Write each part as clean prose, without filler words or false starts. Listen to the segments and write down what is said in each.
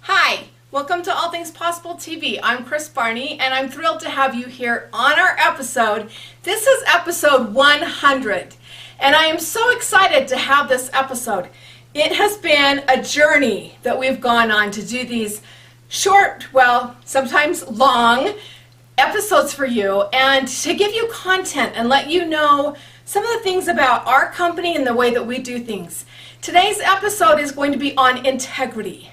Hi, welcome to All Things Possible TV. I'm Kris Barney, and I'm thrilled to have you here on our episode. This is episode 100, and I am so excited to have this episode. It has been a journey that we've gone on to do these short, well, sometimes long episodes for you, and to give you content and let you know some of the things about our company and the way that we do things. Today's episode is going to be on integrity.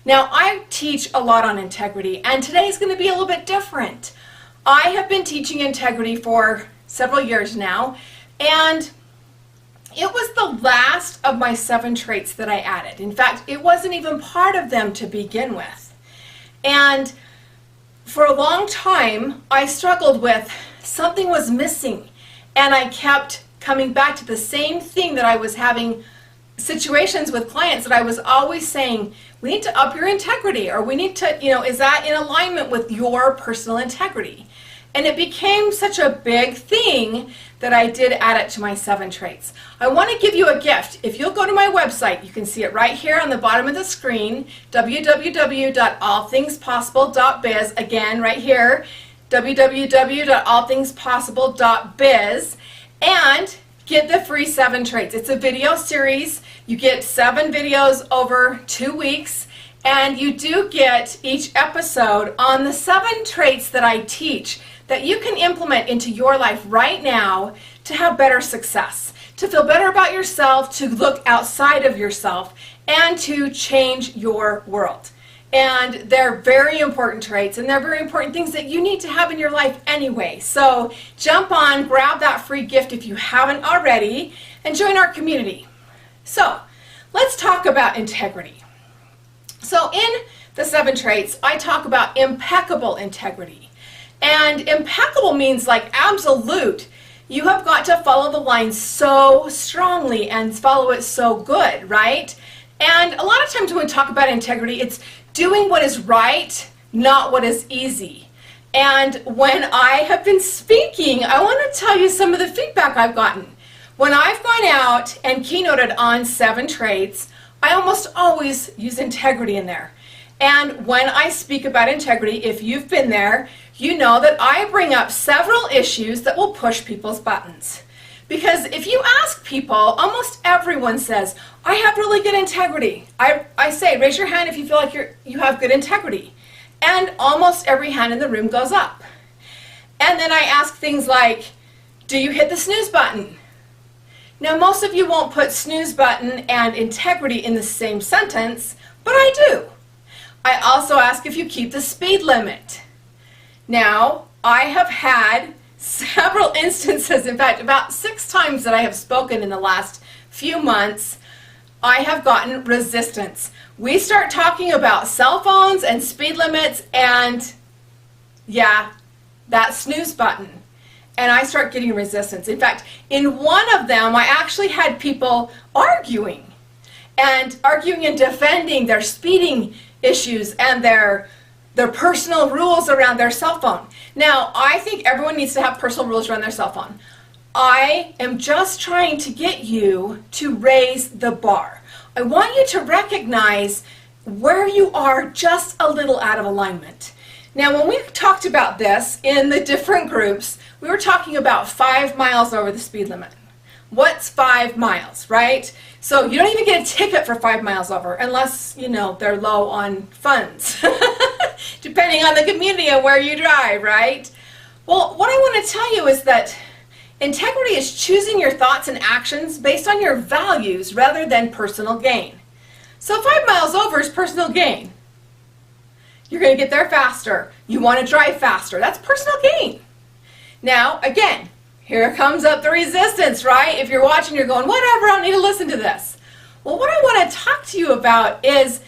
Now, I teach a lot on integrity, and today is going to be a little bit different. I have been teaching integrity for several years now, and it was the last of my 7 traits that I added. In fact, it wasn't even part of them to begin with. And for a long time, I struggled with something was missing, and I kept coming back to the same thing that I was having situations with clients that I was always saying, we need to up your integrity, or we need to, is that in alignment with your personal integrity? And it became such a big thing that I did add it to my 7 traits. I want to give you a gift. If you'll go to my website, you can see it right here on the bottom of the screen, www.AllThingsPossible.biz, again, right here, www.AllThingsPossible.biz, and get the free 7 traits. It's a video series. You get 7 videos over 2 weeks, and you do get each episode on the 7 traits that I teach that you can implement into your life right now to have better success, to feel better about yourself, to look outside of yourself, and to change your world. And they're very important traits, and they're very important things that you need to have in your life anyway. So jump on, grab that free gift if you haven't already, and join our community. So let's talk about integrity. So in the 7 traits, I talk about impeccable integrity. And impeccable means like absolute. You have got to follow the line so strongly and follow it so good, right? And a lot of times when we talk about integrity, it's doing what is right, not what is easy. And when I have been speaking, I want to tell you some of the feedback I've gotten. When I've gone out and keynoted on 7 traits, I almost always use integrity in there. And when I speak about integrity, if you've been there, you know that I bring up several issues that will push people's buttons. Because if you ask people, almost everyone says, I have really good integrity. I say, raise your hand if you feel like you have good integrity. And almost every hand in the room goes up. And then I ask things like, do you hit the snooze button? Now, most of you won't put snooze button and integrity in the same sentence, but I do. I also ask if you keep the speed limit. Now, I have had several instances, in fact, about 6 times that I have spoken in the last few months, I have gotten resistance. We start talking about cell phones and speed limits and, yeah, that snooze button. And I start getting resistance. In fact, in one of them, I actually had people arguing and defending their speeding issues and their personal rules around their cell phone. Now, I think everyone needs to have personal rules around their cell phone. I am just trying to get you to raise the bar. I want you to recognize where you are just a little out of alignment. Now, when we talked about this in the different groups, we were talking about 5 miles over the speed limit. What's 5 miles, right? So you don't even get a ticket for 5 miles over unless, they're low on funds, depending on the community and where you drive, right? Well, what I want to tell you is that integrity is choosing your thoughts and actions based on your values rather than personal gain. So 5 miles over is personal gain. You're going to get there faster. You want to drive faster. That's personal gain. Now, again, here comes up the resistance, right? If you're watching, you're going, whatever, I don't need to listen to this. Well, what I want to talk to you about is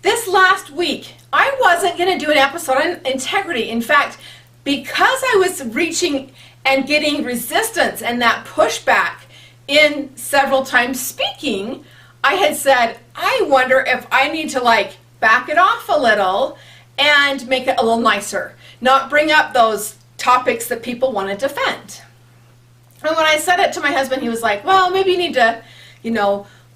this last week, I wasn't going to do an episode on integrity. In fact, because I was reaching and getting resistance and that pushback in several times speaking, I had said, I wonder if I need to back it off a little and make it a little nicer, not bring up those topics that people want to defend. And when I said it to my husband, he was like, well, maybe you need to,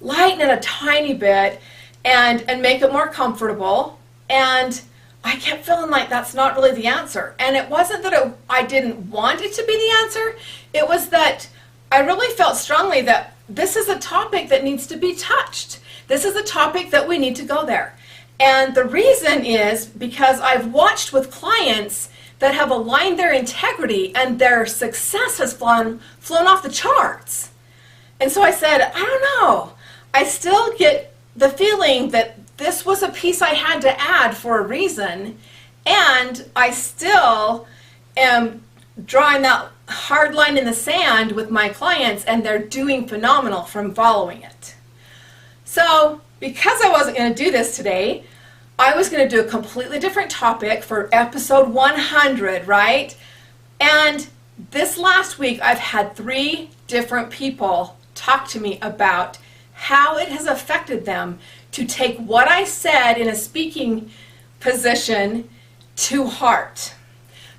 lighten it a tiny bit and make it more comfortable. And I kept feeling like that's not really the answer. And it wasn't that I didn't want it to be the answer. It was that I really felt strongly that this is a topic that needs to be touched. This is a topic that we need to go there. And the reason is because I've watched with clients that have aligned their integrity and their success has flown off the charts. And so I said, I don't know. I still get the feeling that this was a piece I had to add for a reason, and I still am drawing that hard line in the sand with my clients, and they're doing phenomenal from following it. So because I wasn't going to do this today, I was going to do a completely different topic for episode 100, right? And this last week, I've had 3 different people talk to me about how it has affected them to take what I said in a speaking position to heart.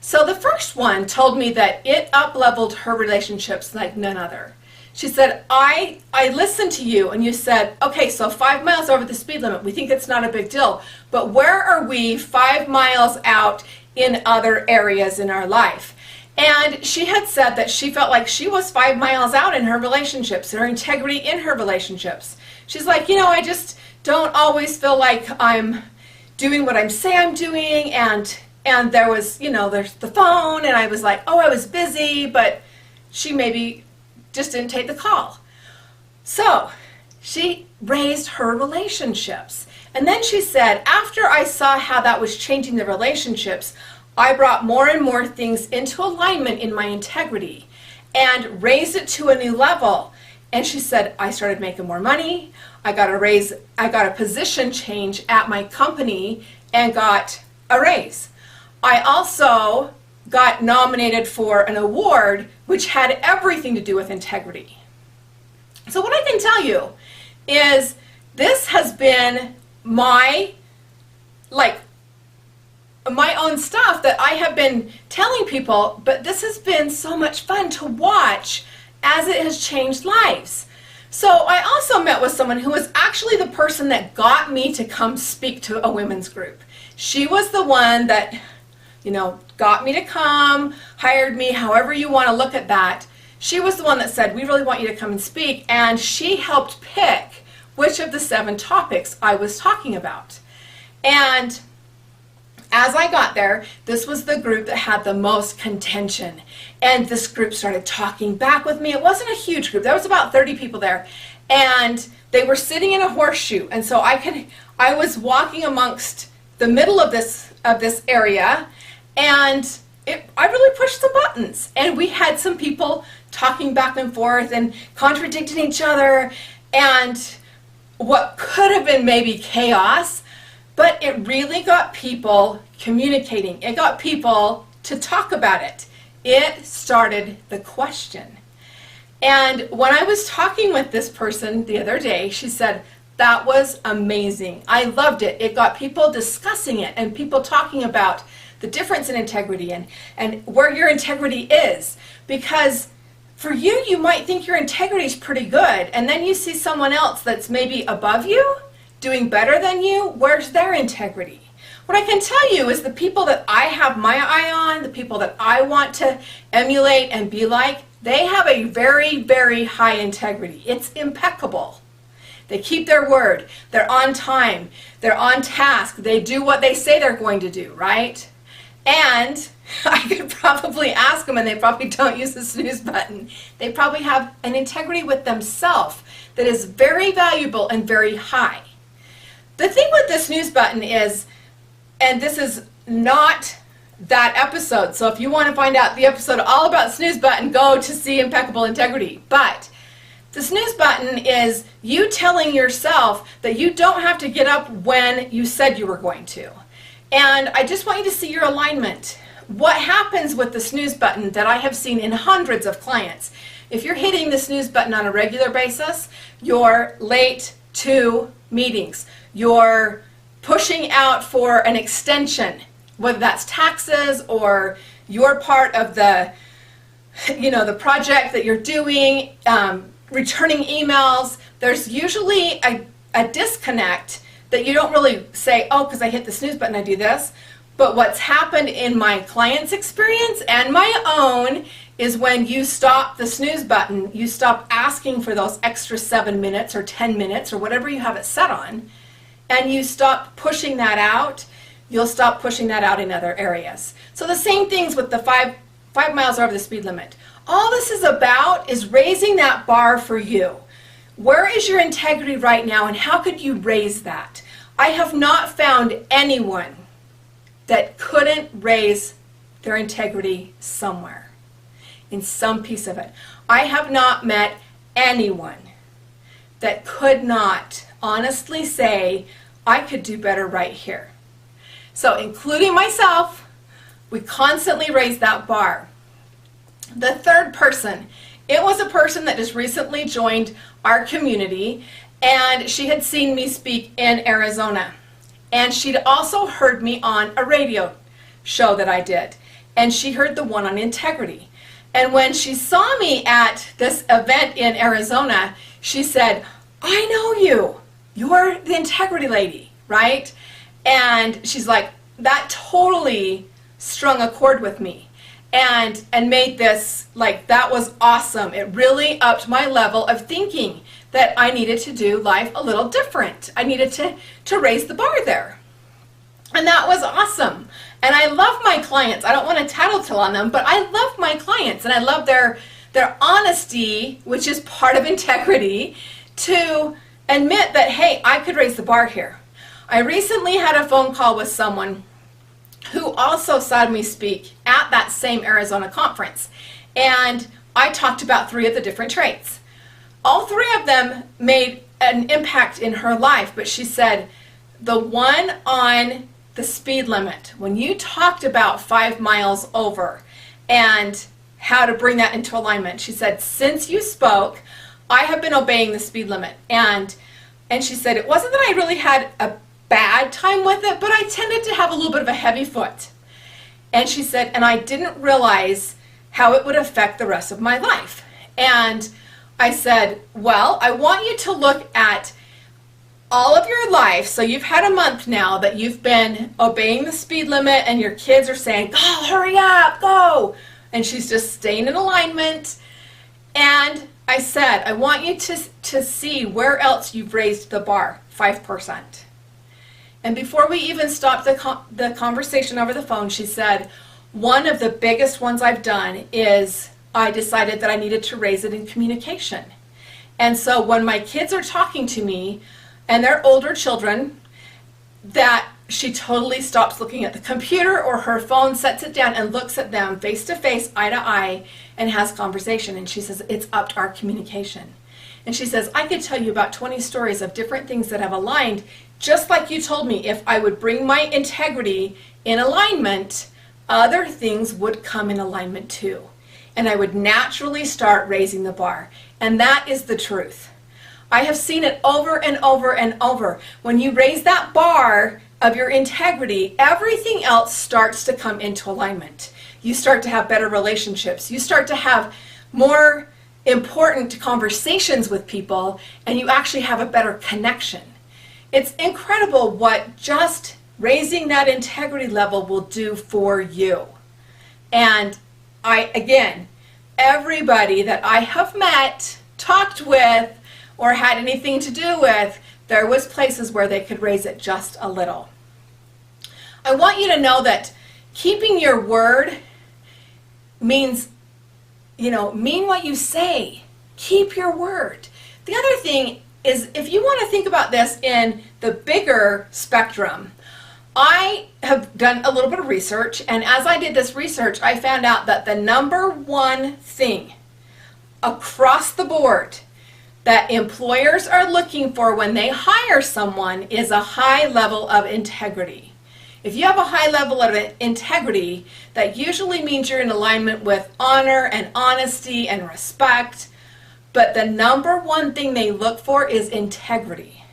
So the first one told me that it up-leveled her relationships like none other. She said, I listened to you and you said, okay, so 5 miles over the speed limit, we think it's not a big deal, but where are we 5 miles out in other areas in our life? And she had said that she felt like she was 5 miles out in her relationships, her integrity in her relationships. She's like, I just don't always feel like I'm doing what I'm saying I'm doing, and there was, there's the phone, and I was like, oh, I was busy, but she maybe just didn't take the call. So she raised her relationships. And then she said, after I saw how that was changing the relationships, I brought more and more things into alignment in my integrity and raised it to a new level. And she said, I started making more money. I got a raise. I got a position change at my company and got a raise. I also got nominated for an award which had everything to do with integrity. So what I can tell you is this has been my own stuff that I have been telling people, but this has been so much fun to watch as it has changed lives. So I also met with someone who was actually the person that got me to come speak to a women's group. She was the one that, got me to come, hired me, however you want to look at that. She was the one that said, we really want you to come and speak, and she helped pick which of the 7 topics I was talking about. And as I got there, this was the group that had the most contention. And this group started talking back with me. It wasn't a huge group. There was about 30 people there. And they were sitting in a horseshoe. And so I was walking amongst the middle of this area. And I really pushed some buttons. And we had some people talking back and forth and contradicting each other. And what could have been maybe chaos, but it really got people communicating. It got people to talk about it. It started the question. And when I was talking with this person the other day, she said, that was amazing. I loved it. It got people discussing it and people talking about the difference in integrity and where your integrity is. Because for you, you might think your integrity is pretty good, and then you see someone else that's maybe above you, doing better than you. Where's their integrity? What I can tell you is the people that I have my eye on, the people that I want to emulate and be like, they have a very, very high integrity. It's impeccable. They keep their word. They're on time. They're on task. They do what they say they're going to do, right? And I could probably ask them, and they probably don't use the snooze button. They probably have an integrity with themselves that is very valuable and very high. The thing with the snooze button is, and this is not that episode, so if you want to find out the episode all about snooze button, go to see Impeccable Integrity. But the snooze button is you telling yourself that you don't have to get up when you said you were going to. And I just want you to see your alignment. What happens with the snooze button that I have seen in hundreds of clients, if you're hitting the snooze button on a regular basis, you're late to meetings. You're pushing out for an extension, whether that's taxes or you're part of the project that you're doing, returning emails. There's usually a disconnect that you don't really say, oh, because I hit the snooze button, I do this. But what's happened in my client's experience and my own is when you stop the snooze button, you stop asking for those extra 7 minutes or 10 minutes or whatever you have it set on, and you stop pushing that out, you'll stop pushing that out in other areas. So the same things with the 5 miles over the speed limit. All this is about is raising that bar for you. Where is your integrity right now, and how could you raise that? I have not found anyone that couldn't raise their integrity somewhere, in some piece of it. I have not met anyone that could not honestly say, I could do better right here. So including myself, we constantly raise that bar. The third person, it was a person that just recently joined our community, and she had seen me speak in Arizona. And she'd also heard me on a radio show that I did. And she heard the one on integrity. And when she saw me at this event in Arizona, she said, I know you. You're the integrity lady, right? And she's like, that totally strung a chord with me. And made this, like, that was awesome. It really upped my level of thinking that I needed to do life a little different. I needed to raise the bar there. And that was awesome. And I love my clients. I don't want to tattletale on them, but I love my clients, and I love their honesty, which is part of integrity, to admit that, hey, I could raise the bar here. I recently had a phone call with someone who also saw me speak at that same Arizona conference. And I talked about 3 of the different traits. All 3 of them made an impact in her life, but she said, the one on the speed limit, when you talked about 5 miles over and how to bring that into alignment, she said, since you spoke, I have been obeying the speed limit. And she said, it wasn't that I really had a bad time with it, but I tended to have a little bit of a heavy foot. And she said, and I didn't realize how it would affect the rest of my life. And I said, well, I want you to look at all of your life. So you've had a month now that you've been obeying the speed limit, and your kids are saying, oh, hurry up, go. And she's just staying in alignment. And I said, I want you to see where else you've raised the bar, 5%. And before we even stopped the conversation over the phone, she said, one of the biggest ones I've done is I decided that I needed to raise it in communication. And so when my kids are talking to me, and they're older children, that she totally stops looking at the computer or her phone, sets it down and looks at them face to face, eye to eye, and has conversation. And she says, it's upped our communication. And she says, I could tell you about 20 stories of different things that have aligned, just like you told me. If I would bring my integrity in alignment, other things would come in alignment too. And I would naturally start raising the bar. And that is the truth. I have seen it over and over and over. When you raise that bar of your integrity, everything else starts to come into alignment. You start to have better relationships. You start to have more important conversations with people, and you actually have a better connection. It's incredible what just raising that integrity level will do for you. And again, everybody that I have met, talked with, or had anything to do with, there was places where they could raise it just a little. I want you to know that keeping your word means, mean what you say. Keep your word. The other thing is, if you want to think about this in the bigger spectrum, I have done a little bit of research, and as I did this research, I found out that the number one thing across the board that employers are looking for when they hire someone is a high level of integrity. If you have a high level of integrity, that usually means you're in alignment with honor and honesty and respect, but the number one thing they look for is integrity.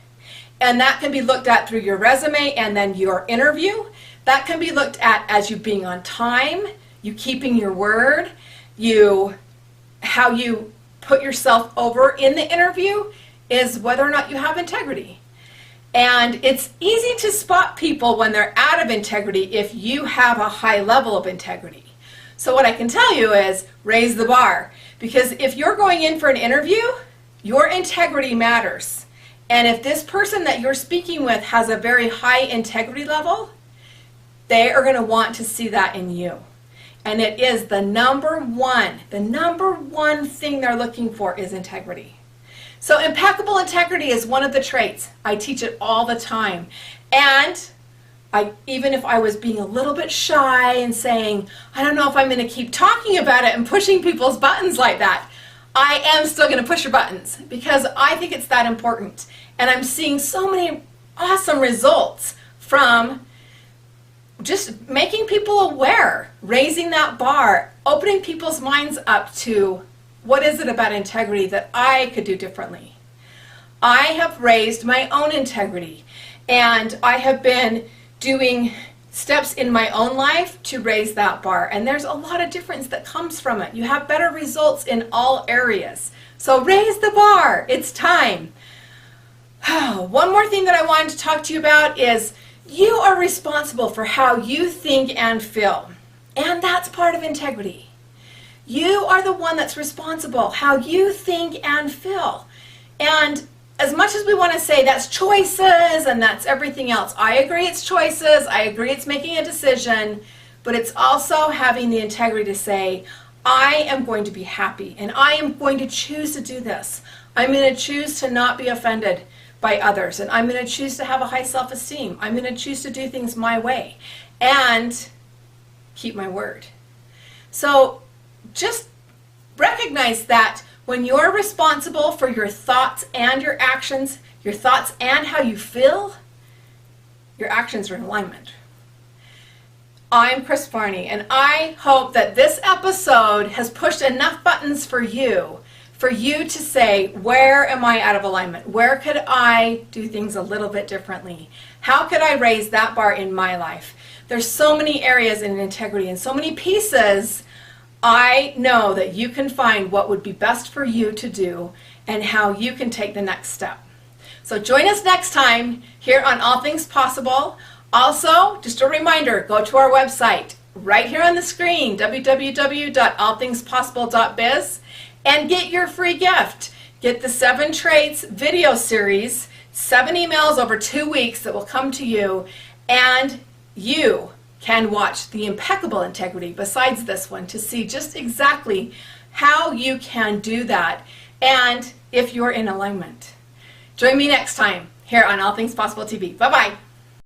And that can be looked at through your resume and then your interview. That can be looked at as you being on time, you keeping your word, how you put yourself over in the interview is whether or not you have integrity. And it's easy to spot people when they're out of integrity if you have a high level of integrity. So what I can tell you is raise the bar, because if you're going in for an interview, your integrity matters. And if this person that you're speaking with has a very high integrity level, they are going to want to see that in you. And it is the number one thing they're looking for is integrity. So impeccable integrity is one of the traits. I teach it all the time. And even if I was being a little bit shy and saying, I don't know if I'm going to keep talking about it and pushing people's buttons like that, I am still going to push your buttons because I think it's that important. And I'm seeing so many awesome results from just making people aware, raising that bar, opening people's minds up to what is it about integrity that I could do differently. I have raised my own integrity, and I have been doing steps in my own life to raise that bar, and there's a lot of difference that comes from it. You have better results in all areas. So raise the bar. It's time. One more thing that I wanted to talk to you about is you are responsible for how you think and feel, and that's part of integrity. You are the one that's responsible, how you think and feel. And as much as we want to say that's choices and that's everything else, I agree it's choices, I agree it's making a decision, but it's also having the integrity to say, I am going to be happy and I am going to choose to do this. I'm going to choose to not be offended by others, and I'm going to choose to have a high self-esteem. I'm going to choose to do things my way and keep my word. So just recognize that when you're responsible for your thoughts and your actions, your thoughts and how you feel, your actions are in alignment. I'm Kris Barney, and I hope that this episode has pushed enough buttons for you to say, where am I out of alignment? Where could I do things a little bit differently? How could I raise that bar in my life? There's so many areas in integrity and so many pieces. I know that you can find what would be best for you to do and how you can take the next step. So join us next time here on All Things Possible. Also, just a reminder, go to our website right here on the screen, www.allthingspossible.biz, and get your free gift. Get the 7 Traits video series, 7 emails over 2 weeks that will come to you, and you can watch the impeccable integrity besides this one to see just exactly how you can do that and if you're in alignment. Join me next time here on All Things Possible TV. Bye-bye.